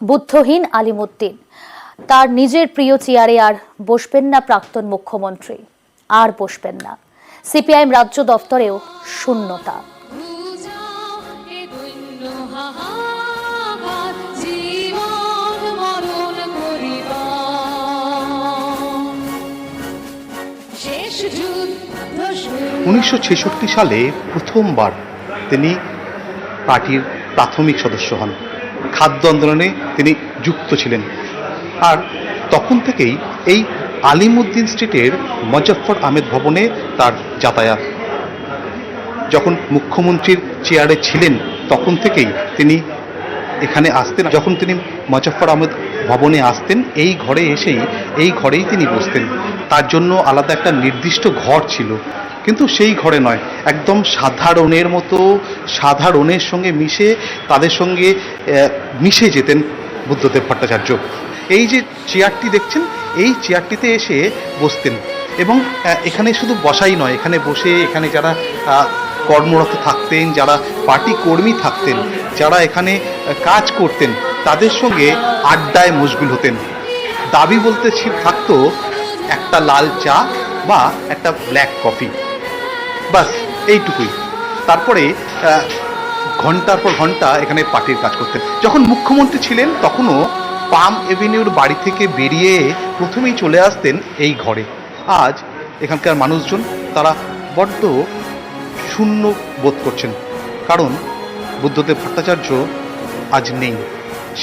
বুদ্ধহীন আলিমুদ্দিন। তার নিজের প্রিয় চেয়ারে আর বসবেন না প্রাক্তন মুখ্যমন্ত্রী, আর বসবেন না। সিপিআইএম রাজ্য দফতরেও শূন্যতা। উনিশশো সালে প্রথমবার তিনি পার্টির প্রাথমিক সদস্য হন। খাদ্য আন্দোলনে তিনি যুক্ত ছিলেন, আর তখন থেকেই এই আলিমুদ্দিন স্ট্রিটের মজফফর আহমেদ ভবনে তার যাতায়াত। যখন মুখ্যমন্ত্রীর চেয়ারে ছিলেন তখন থেকেই তিনি এখানে আসতেন। যখন তিনি মজফফর আহমেদ ভবনে আসতেন, এই ঘরে এসেই এই ঘরেই তিনি বসতেন। তার জন্য আলাদা একটা নির্দিষ্ট ঘর ছিল, কিন্তু সেই ঘরে নয়, একদম সাধারণের মতো সাধারণের সঙ্গে মিশে তাদের সঙ্গে মিশে যেতেন বুদ্ধদেব ভট্টাচার্য। এই যে চেয়ারটি দেখছেন, এই চেয়ারটিতে এসে বসতেন, এবং এখানে শুধু বসাই নয়, এখানে বসে এখানে যারা কর্মরত থাকতেন, যারা পার্টি কর্মী থাকতেন, যারা এখানে কাজ করতেন, তাদের সঙ্গে আড্ডায় মশগুল হতেন। দাবি বলতে থাকতো একটা লাল চা বা একটা ব্ল্যাক কফি, বাস এইটুকুই। তারপরে ঘন্টার পর ঘন্টা এখানে পার্টির কাজ করতেন। যখন মুখ্যমন্ত্রী ছিলেন তখনও পাম এভিনিউর বাড়ি থেকে বেরিয়ে প্রথমেই চলে আসতেন এই ঘরে। আজ এখানকার মানুষজন তারা বড্ড শূন্য বোধ করছেন, কারণ বুদ্ধদেব ভট্টাচার্য আজ নেই।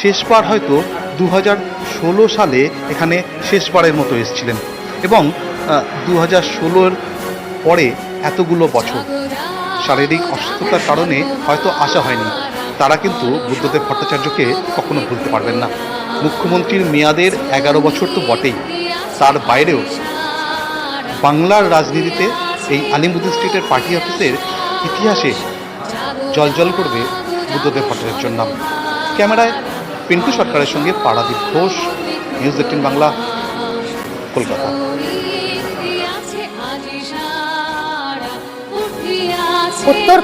শেষবার হয়তো 2016 সালে এখানে শেষবারের মতো এসেছিলেন, এবং 2016-র পরে এতগুলো বছর শারীরিক অসুস্থতার কারণে হয়তো আসা হয়নি। তারা কিন্তু বুদ্ধদেব ভট্টাচার্যকে কখনো ভুলতে পারবেন না। মুখ্যমন্ত্রীর মেয়াদের 11 বছর তো বটেই, তার বাইরেও বাংলার রাজনীতিতে এই আলিমুদ্দিন স্ট্রিটের পার্টি অফিসের ইতিহাসে জলজল করবে বুদ্ধদেব ভট্টাচার্যর নাম। ক্যামেরায় পিন্টু সরকারের সঙ্গে পারাদীপ ঘোষ, নিউজ 18 বাংলা, কলকাতা। উত্তর